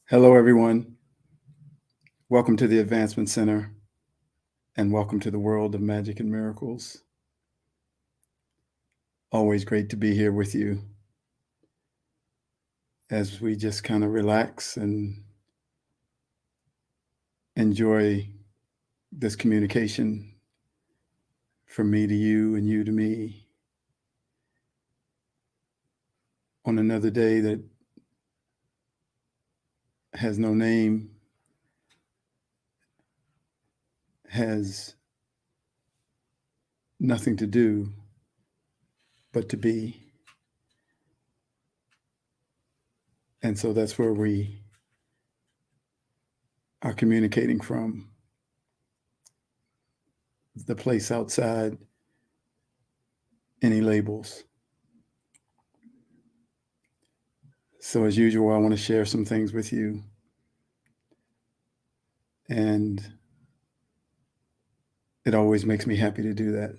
Hello, everyone. Welcome to the Advancement Center and welcome to the world of magic and miracles. Always great to be here with you as we just kind of relax and enjoy this communication from me to you and you to me on another day that has no name, has nothing to do but to be. And so that's where we are communicating from, the place outside any labels. So as usual, I want to share some things with you. And it always makes me happy to do that.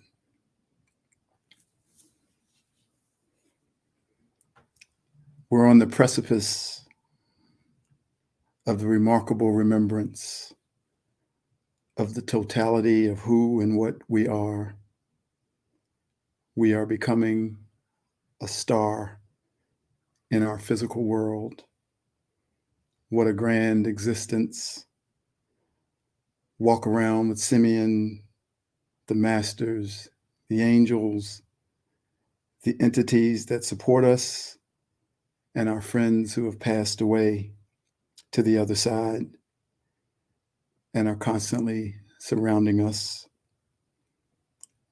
We're on the precipice of the remarkable remembrance of the totality of who and what we are. We are becoming a star in our physical world. What a grand existence. Walk around with Simeon, the masters, the angels, the entities that support us, and our friends who have passed away to the other side and are constantly surrounding us.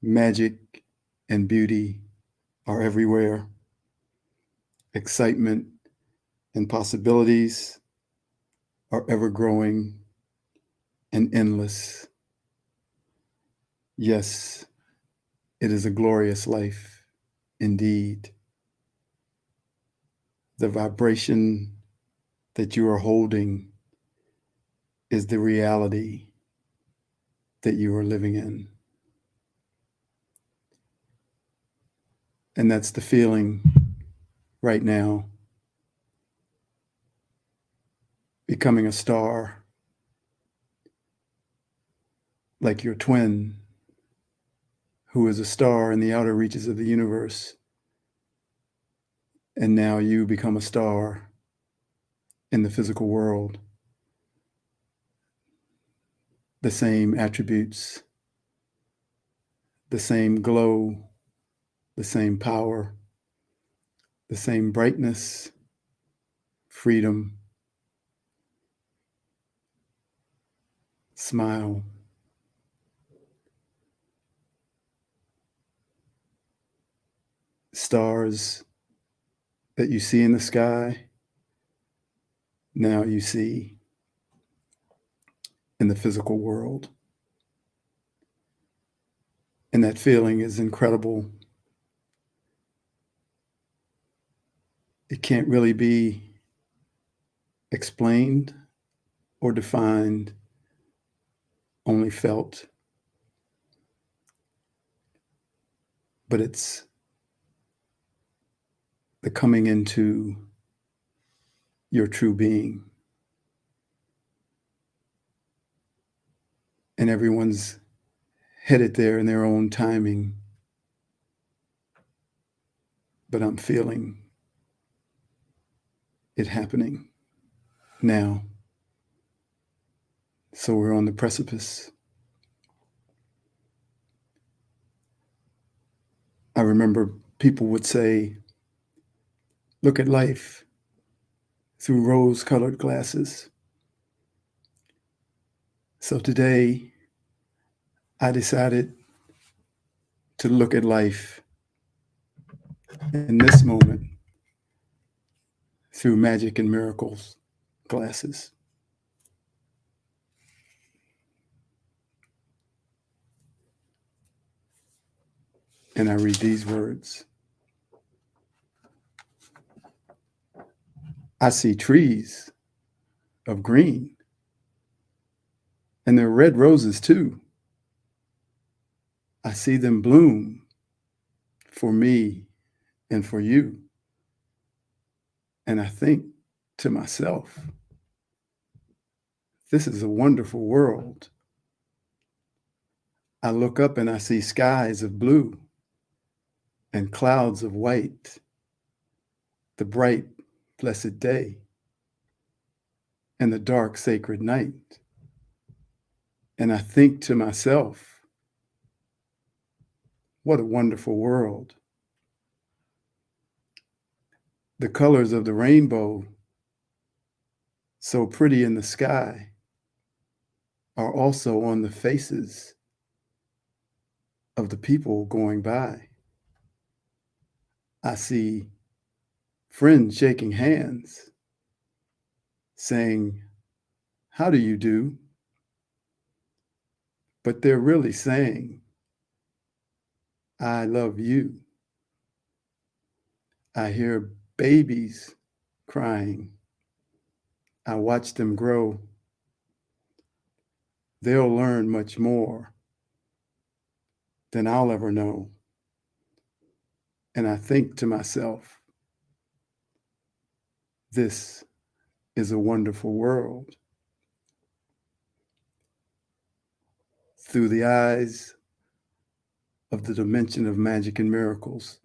Magic and beauty are everywhere. Excitement and possibilities are ever growing and endless. Yes, it is a glorious life indeed. The vibration that you are holding is the reality that you are living in. And that's the feeling right now. Becoming a star like your twin, who is a star in the outer reaches of the universe. And now you become a star in the physical world. The same attributes, the same glow, the same power, the same brightness, freedom, smile. Stars that you see in the sky, now you see in the physical world. And that feeling is incredible. It can't really be explained or defined, only felt. But it's the coming into your true being. And everyone's headed there in their own timing. But I'm feeling it happening now. So we're on the precipice. I remember people would say, look at life through rose-colored glasses. So today, I decided to look at life in this moment through magic and miracles glasses. And I read these words. I see trees of green, and they're red roses too. I see them bloom for me and for you. And I think to myself, This is a wonderful world. I look up and I see skies of blue and clouds of white, the bright, blessed day and the dark, sacred night. And I think to myself, what a wonderful world. The colors of the rainbow, so pretty in the sky, are also on the faces of the people going by. I see friends shaking hands, saying, "How do you do?" But they're really saying, "I love you." I hear babies crying. I watch them grow. They'll learn much more than I'll ever know. And I think to myself, this is a wonderful world. Through the eyes of the dimension of magic and miracles,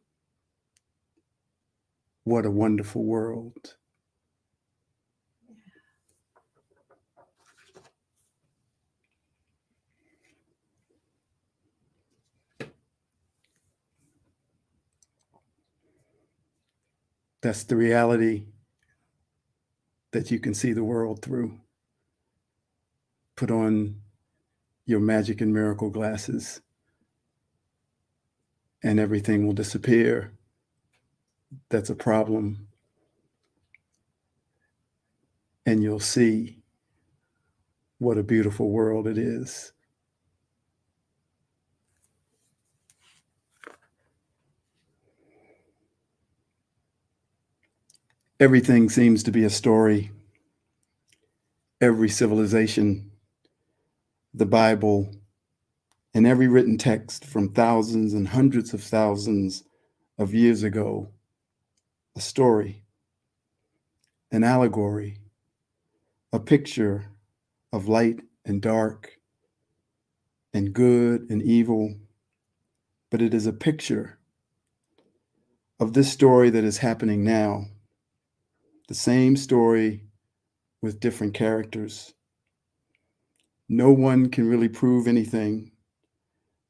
what a wonderful world. That's the reality that you can see the world through. Put on your magic and miracle glasses, and everything will disappear. That's a problem. And you'll see what a beautiful world it is. Everything seems to be a story. Every civilization, the Bible, and every written text from thousands and hundreds of thousands of years ago, a story, an allegory, a picture of light and dark and good and evil, but it is a picture of this story that is happening now, the same story with different characters. No one can really prove anything.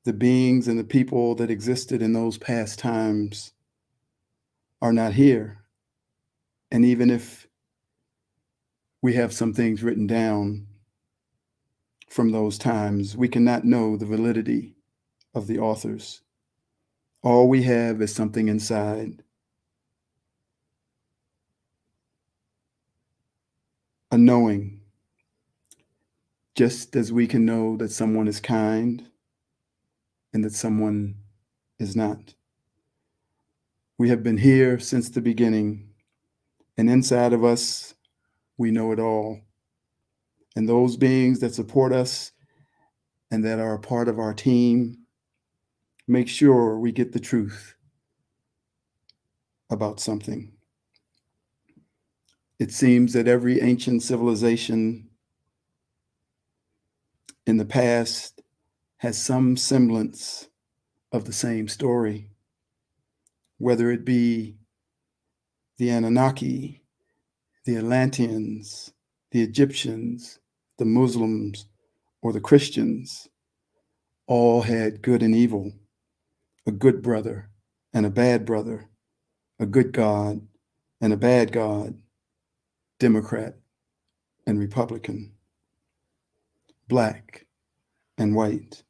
The beings and the people that existed in those past times are not here. And even if we have some things written down from those times, we cannot know the validity of the authors. All we have is something inside, a knowing, just as we can know that someone is kind and that someone is not. We have been here since the beginning, and inside of us, we know it all. And those beings that support us and that are a part of our team make sure we get the truth about something. It seems that every ancient civilization in the past has some semblance of the same story, whether it be the Anunnaki, the Atlanteans, the Egyptians, the Muslims, or the Christians. All had good and evil, a good brother and a bad brother, a good God and a bad God, Democrat and Republican, black and white.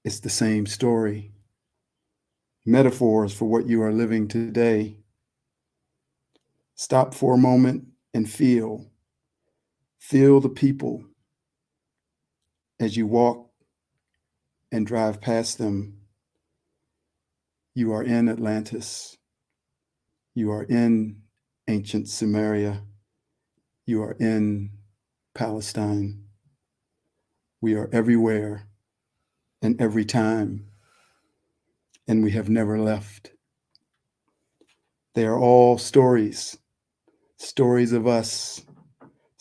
It's the same story. Metaphors for what you are living today. Stop for a moment and feel. Feel the people as you walk and drive past them. You are in Atlantis. You are in ancient Sumeria. You are in Palestine. We are everywhere and every time, and we have never left. They are all stories, stories of us,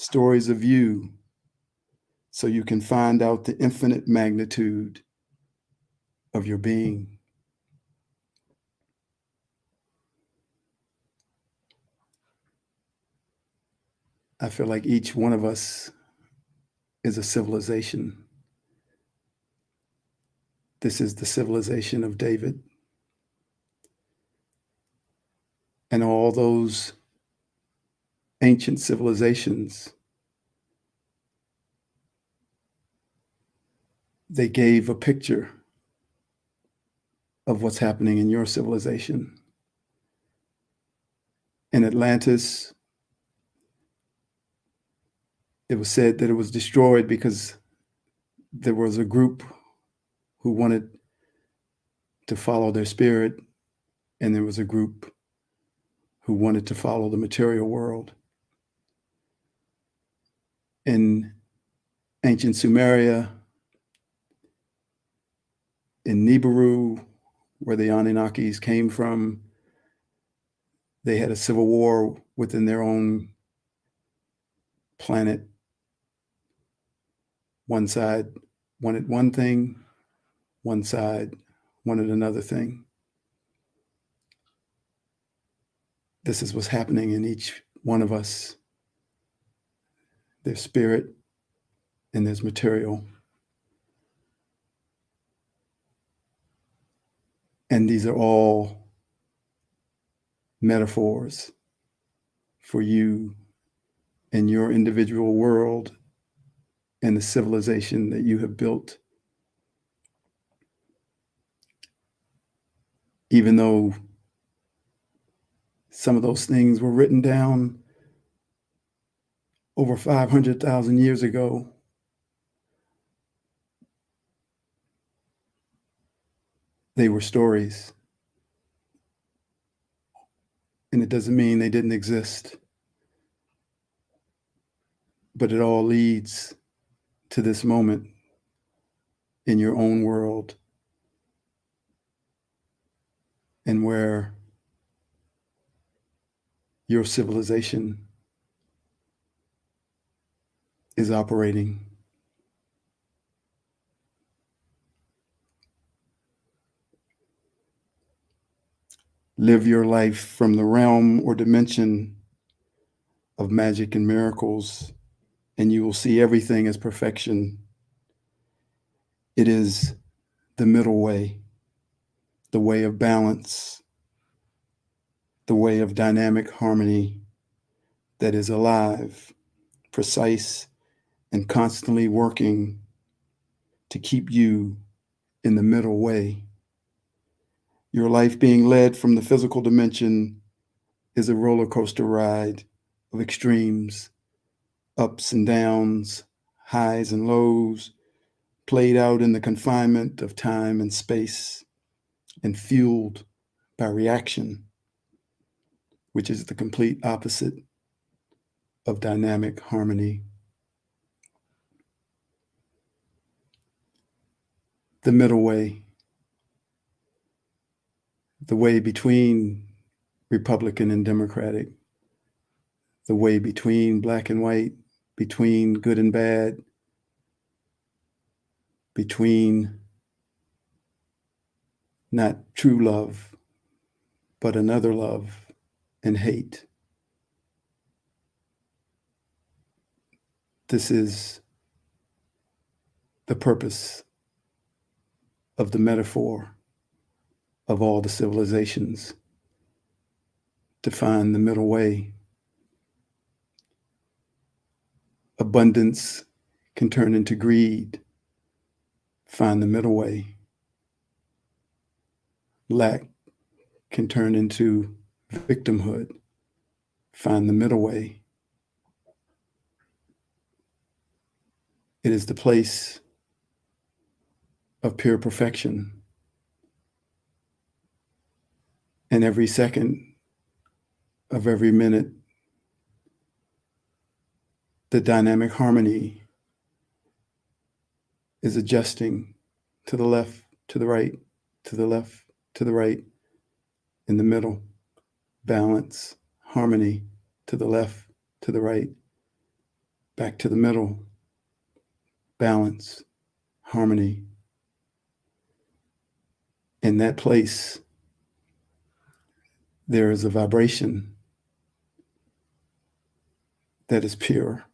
stories of you, so you can find out the infinite magnitude of your being. I feel like each one of us is a civilization. This is the civilization of David. And all those ancient civilizations, they gave a picture of what's happening in your civilization. In Atlantis, it was said that it was destroyed because there was a group who wanted to follow their spirit, and there was a group who wanted to follow the material world. In ancient Sumeria, in Nibiru, where the Anunnakis came from, they had a civil war within their own planet. One side wanted one thing, one side wanted another thing. This is what's happening in each one of us. There's spirit and there's material. And these are all metaphors for you and your individual world and the civilization that you have built. Even though some of those things were written down over 500,000 years ago, they were stories. And it doesn't mean they didn't exist. But it all leads to this moment in your own world, and where your civilization is operating. Live your life from the realm or dimension of magic and miracles, and you will see everything as perfection. It is the middle way, the way of balance, the way of dynamic harmony that is alive, precise, and constantly working to keep you in the middle way. Your life being led from the physical dimension is a roller coaster ride of extremes, ups and downs, highs and lows, played out in the confinement of time and space, and fueled by reaction, which is the complete opposite of dynamic harmony. The middle way, the way between Republican and Democratic, the way between black and white, between good and bad, between not true love, but another love and hate. This is the purpose of the metaphor of all the civilizations, to find the middle way. Abundance can turn into greed. Find the middle way. Lack can turn into victimhood. Find the middle way. It is the place of pure perfection. And every second of every minute, the dynamic harmony is adjusting to the left, to the right, to the left, to the right, in the middle. Balance, harmony, to the left, to the right, back to the middle, balance, harmony. In that place, there is a vibration that is pure.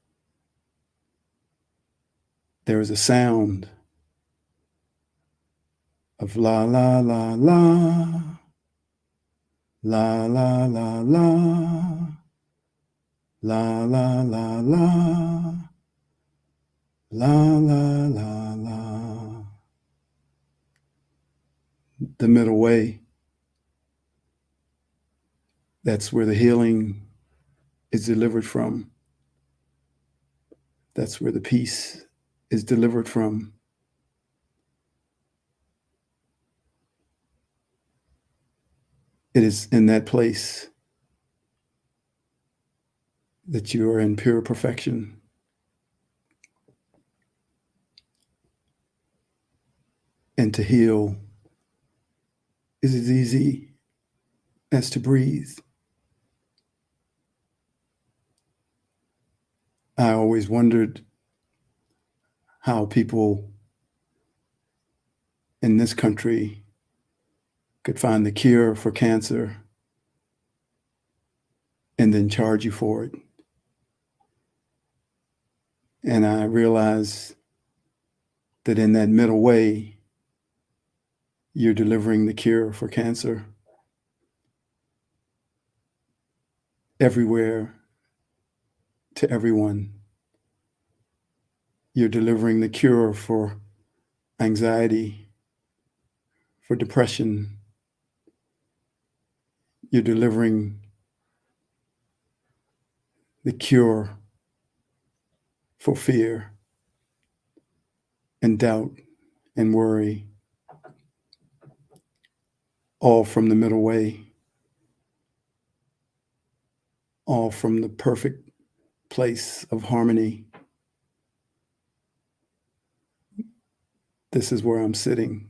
There is a sound of la, la, la, la, la, la, la, la, la, la, la, la, la, la, la, la. The middle way, that's where the healing is delivered from. That's where the peace is delivered from. It is in that place that you are in pure perfection. And to heal is as easy as to breathe. I always wondered how people in this country could find the cure for cancer and then charge you for it. And I realized that in that middle way, you're delivering the cure for cancer everywhere to everyone. You're delivering the cure for anxiety, for depression. You're delivering the cure for fear and doubt and worry, all from the middle way, all from the perfect place of harmony. This is where I'm sitting,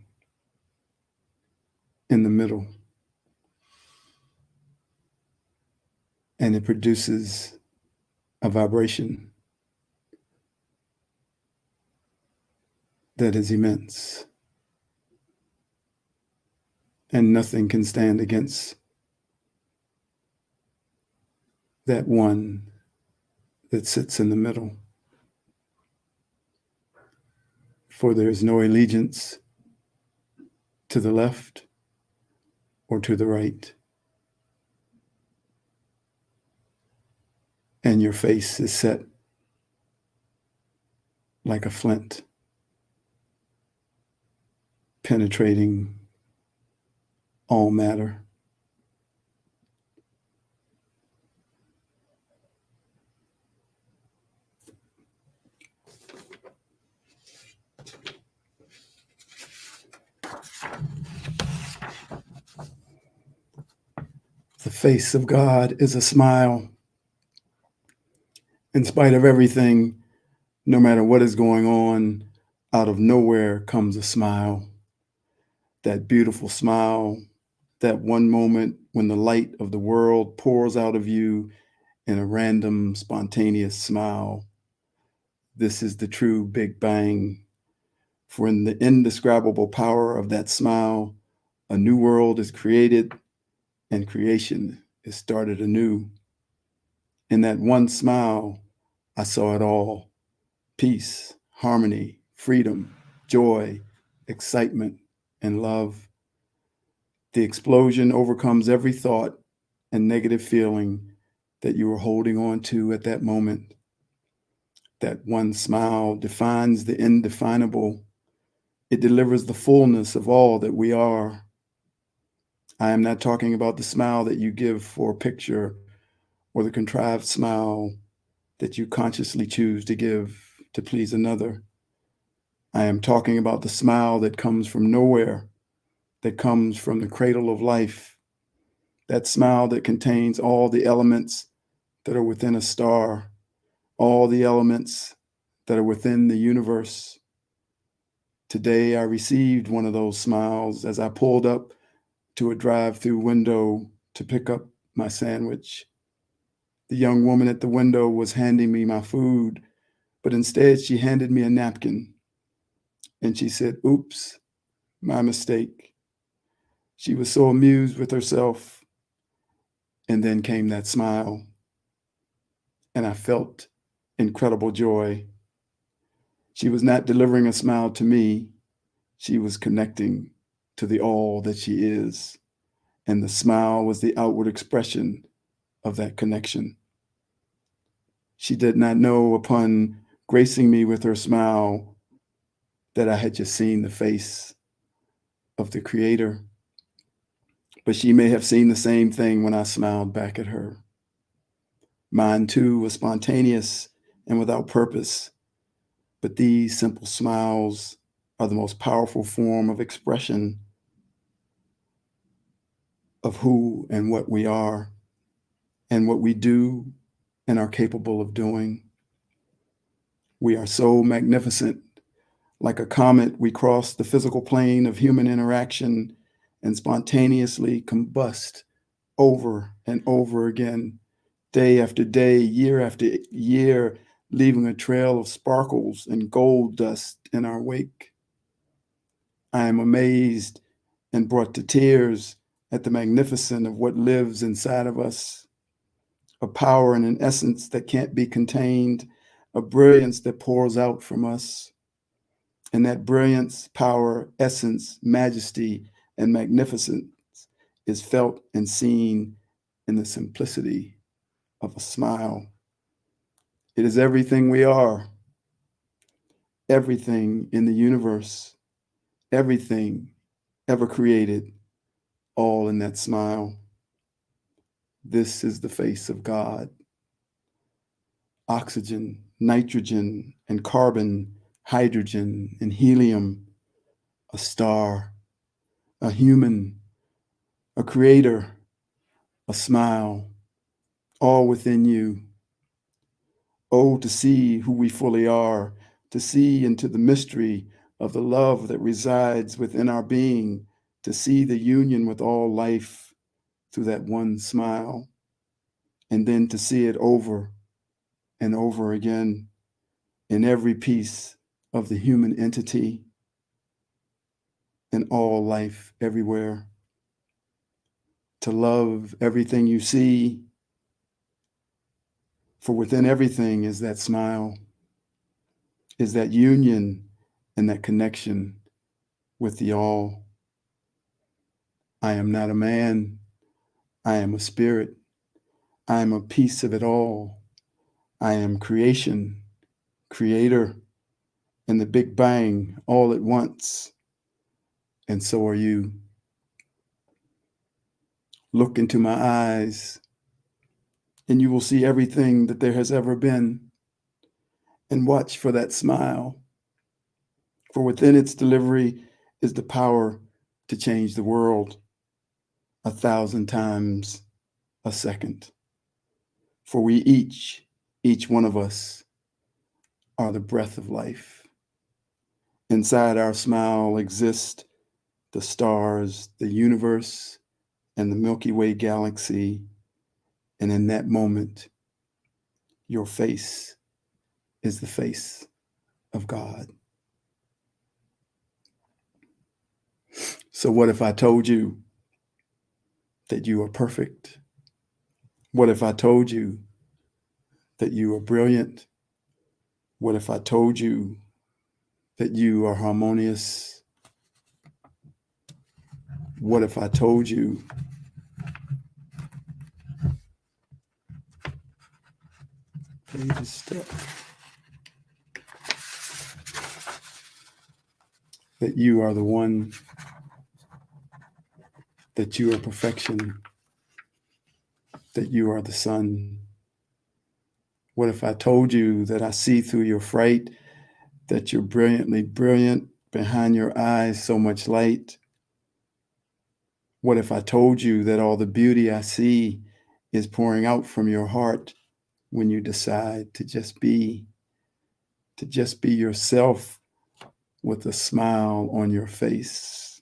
in the middle. And it produces a vibration that is immense. And nothing can stand against that one that sits in the middle. For there is no allegiance to the left or to the right. And your face is set like a flint, penetrating all matter. The face of God is a smile. In spite of everything, no matter what is going on, out of nowhere comes a smile. That beautiful smile, that one moment when the light of the world pours out of you in a random, spontaneous smile. This is the true Big Bang. For in the indescribable power of that smile, a new world is created and creation is started anew. In that one smile, I saw it all: peace, harmony, freedom, joy, excitement, and love. The explosion overcomes every thought and negative feeling that you were holding on to at that moment. That one smile defines the indefinable. It delivers the fullness of all that we are. I am not talking about the smile that you give for a picture or the contrived smile that you consciously choose to give to please another. I am talking about the smile that comes from nowhere, that comes from the cradle of life, that smile that contains all the elements that are within a star, all the elements that are within the universe. Today, I received one of those smiles as I pulled up to a drive-through window to pick up my sandwich. The young woman at the window was handing me my food But instead, she handed me a napkin and she said, "Oops, my mistake." She was so amused with herself. And then came that smile, and I felt incredible joy. She was not delivering a smile to me, she was connecting to the all that she is. And the smile was the outward expression of that connection. She did not know upon gracing me with her smile that I had just seen the face of the Creator. But she may have seen the same thing when I smiled back at her. Mine too was spontaneous and without purpose. But these simple smiles are the most powerful form of expression of who and what we are and what we do and are capable of doing. We are so magnificent. Like a comet, we cross the physical plane of human interaction and spontaneously combust over and over again, day after day, year after year, leaving a trail of sparkles and gold dust in our wake. I am amazed and brought to tears at the magnificence of what lives inside of us, a power and an essence that can't be contained, a brilliance that pours out from us. And that brilliance, power, essence, majesty, and magnificence is felt and seen in the simplicity of a smile. It is everything we are, everything in the universe, everything ever created, all in that smile. This is the face of God. Oxygen, nitrogen, and carbon, hydrogen, and helium, a star, a human, a creator, a smile, all within you. Oh, to see who we fully are, to see into the mystery of the love that resides within our being, to see the union with all life through that one smile, and then to see it over and over again in every piece of the human entity, in all life everywhere. To love everything you see, for within everything is that smile, is that union and that connection with the all. I am not a man, I am a spirit. I am a piece of it all. I am creation, creator, and the Big Bang all at once. And so are you. Look into my eyes, and you will see everything that there has ever been. And watch for that smile, for within its delivery is the power to change the world 1,000 times a second. For we each one of us, are the breath of life. Inside our smile exist the stars, the universe, and the Milky Way galaxy. And in that moment, your face is the face of God. So, what if I told you that you are perfect? What if I told you that you are brilliant? What if I told you that you are harmonious? What if I told you page is stuck, that you are the one, that you are perfection, that you are the sun? What if I told you that I see through your fright, that you're brilliantly brilliant, behind your eyes so much light? What if I told you that all the beauty I see is pouring out from your heart when you decide to just be yourself with a smile on your face,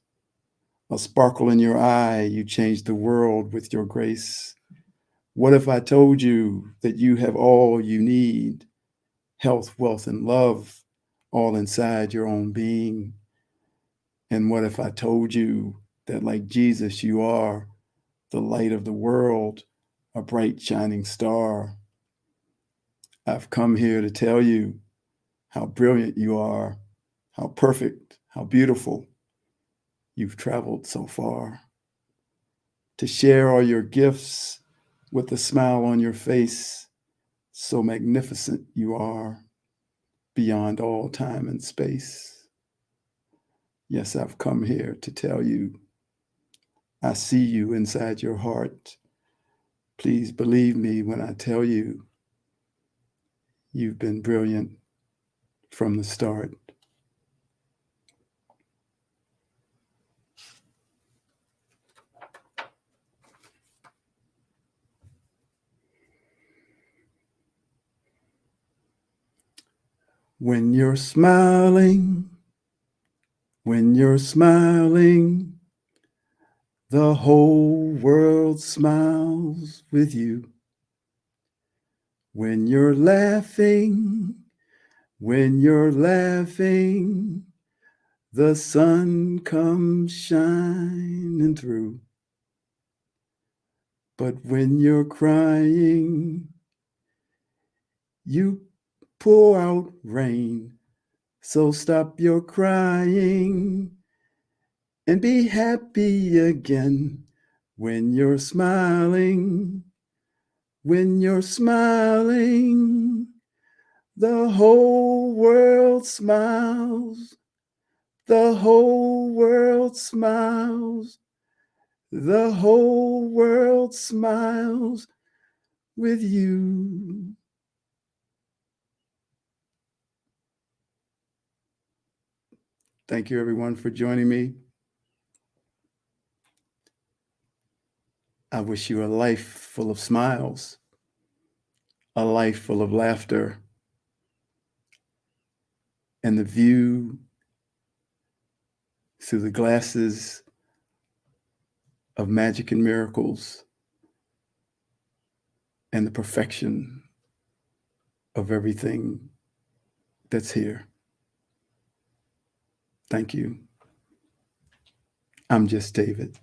a sparkle in your eye, you change the world with your grace? What if I told you that you have all you need, health, wealth, and love all inside your own being. And what if I told you that, like Jesus, you are the light of the world, a bright shining star? I've come here to tell you how brilliant you are, how perfect, how beautiful. You've traveled so far. To share all your gifts with a smile on your face, so magnificent you are, beyond all time and space. Yes, I've come here to tell you, I see you inside your heart. Please believe me when I tell you, you've been brilliant from the start. When you're smiling, when you're smiling, the whole world smiles with you. When you're laughing, when you're laughing, the sun comes shining through. But when you're crying, you pour out rain. So stop your crying and be happy again. When you're smiling, when you're smiling, the whole world smiles. The whole world smiles. The whole world smiles with you. Thank you, everyone, for joining me. I wish you a life full of smiles, a life full of laughter, and the view through the glasses of magic and miracles and the perfection of everything that's here. Thank you. I'm just David.